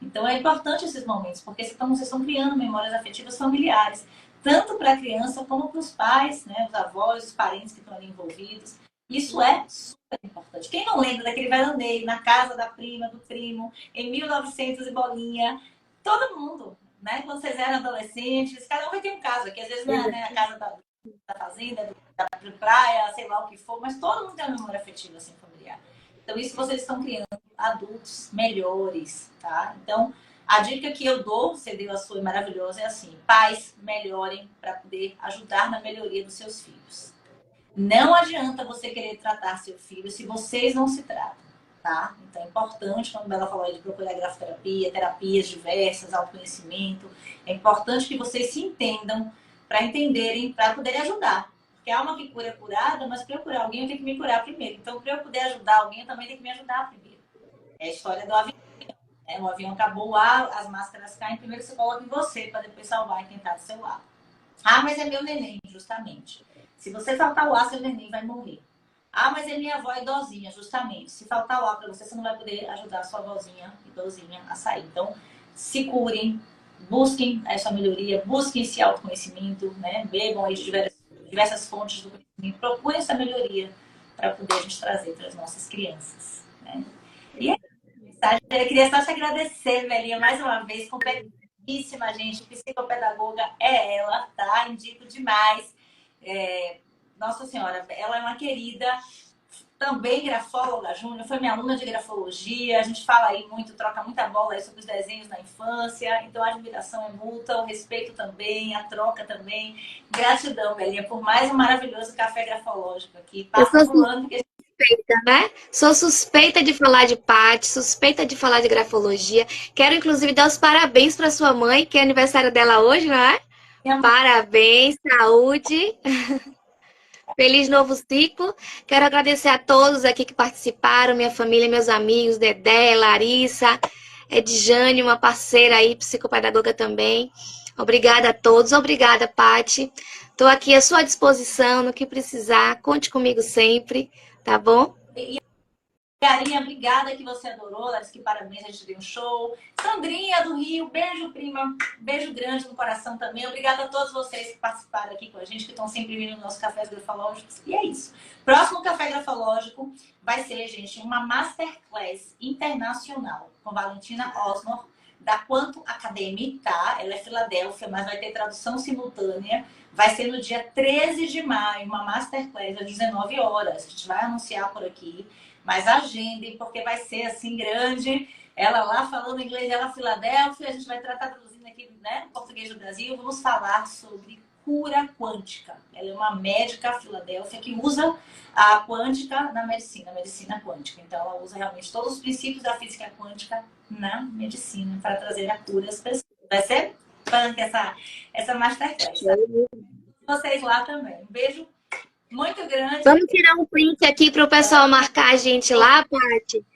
Então é importante esses momentos, porque vocês estão criando memórias afetivas familiares, tanto para a criança como para os pais, né, os avós, os parentes que estão ali envolvidos. Isso é super importante. Quem não lembra daquele veraneio na casa da prima, do primo, em 1900 e bolinha? Todo mundo, né? Quando vocês eram adolescentes, cada um vai ter um caso aqui. Às vezes não é, né, a casa da fazenda, da praia, sei lá o que for, mas todo mundo tem uma memória afetiva assim, familiar. Então, isso vocês estão criando adultos melhores, tá? Então, a dica que eu dou, você deu a sua maravilhosa, é assim: pais melhorem para poder ajudar na melhoria dos seus filhos. Não adianta você querer tratar seu filho se vocês não se tratam, tá? Então é importante, quando ela falou de procurar grafoterapia, terapias diversas, autoconhecimento, é importante que vocês se entendam para entenderem, para poderem ajudar. Porque a alma que cura é curada, mas para eu curar alguém eu tenho que me curar primeiro. Então, para eu poder ajudar alguém, eu também tenho que me ajudar primeiro. É a história do avião. Né? O avião acabou o ar, as máscaras caem, primeiro você coloca em você, para depois salvar quem está do seu lado. Ah, mas é meu neném, justamente. Se você faltar o ar, seu neném vai morrer. Ah, mas é minha avó idosinha, justamente. Se faltar o ar para você, você não vai poder ajudar a sua avózinha idosinha a sair. Então, se curem, busquem essa melhoria, busquem esse autoconhecimento, né? Bebam aí de diversas fontes do conhecimento, procurem essa melhoria para poder a gente trazer para as nossas crianças. Né? E é eu queria só te agradecer, velhinha, mais uma vez, competidíssima, gente. Psicopedagoga é ela, tá? Indico demais. Nossa Senhora, ela é uma querida, também grafóloga, Júnior, foi minha aluna de grafologia. A gente fala aí muito, troca muita bola aí sobre os desenhos na infância. Então a admiração é mútua, o respeito também, a troca também. Gratidão, velhinha, por mais um maravilhoso café grafológico aqui. Passa voando que suspeita, né? Sou suspeita de falar de Paty, suspeita de falar de grafologia. Quero, inclusive, dar os parabéns para sua mãe, que é aniversário dela hoje, não é? Parabéns, saúde. Feliz novo ciclo. Quero agradecer a todos aqui que participaram, minha família, meus amigos, Dedé, Larissa, Edjane, uma parceira aí, psicopedagoga também. Obrigada a todos. Obrigada, Paty. Estou aqui à sua disposição no que precisar. Conte comigo sempre, tá bom? Carinha, obrigada que você adorou. Ela disse que parabéns, a gente deu um show. Sandrinha do Rio, beijo, prima. Beijo grande no coração também. Obrigada a todos vocês que participaram aqui com a gente, que estão sempre vindo nos nossos cafés grafológicos. E é isso. Próximo café grafológico vai ser, gente, uma masterclass internacional com Valentina Osmor, da Quantum Academy, tá? Ela é Filadélfia, mas vai ter tradução simultânea. Vai ser no dia 13 de maio, uma masterclass às 19 horas. A gente vai anunciar por aqui. Mas agendem, porque vai ser assim grande. Ela lá falando inglês, ela Filadélfia, a gente vai tratar traduzindo aqui, né, português do Brasil. Vamos falar sobre cura quântica. Ela é uma médica Filadélfia que usa a quântica na medicina quântica. Então ela usa realmente todos os princípios da física quântica na medicina para trazer a cura às pessoas. Vai ser punk essa masterclass. Tá? Vocês lá também. Um beijo muito grande. Vamos tirar um print aqui para o pessoal marcar a gente lá, Paty.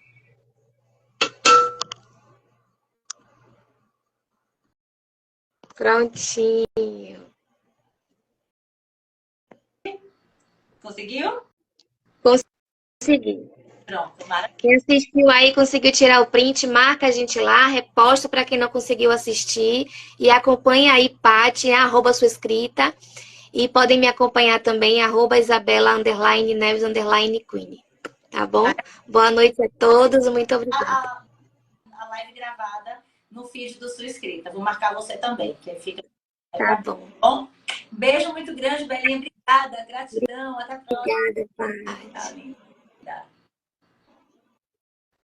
Prontinho. Conseguiu? Consegui. Pronto, maravilha. Quem assistiu aí conseguiu tirar o print, marca a gente lá, reposta para quem não conseguiu assistir e acompanha aí, Paty, @ sua escrita. E podem me acompanhar também, @Isabela_Neves_Queen. Tá bom? Boa noite a todos, muito obrigada. A live gravada no feed do sua escrita. Vou marcar você também, que fica. Tá bom. Bom, beijo muito grande, Belinha. Obrigada, gratidão. Até a próxima. Obrigada, Paty.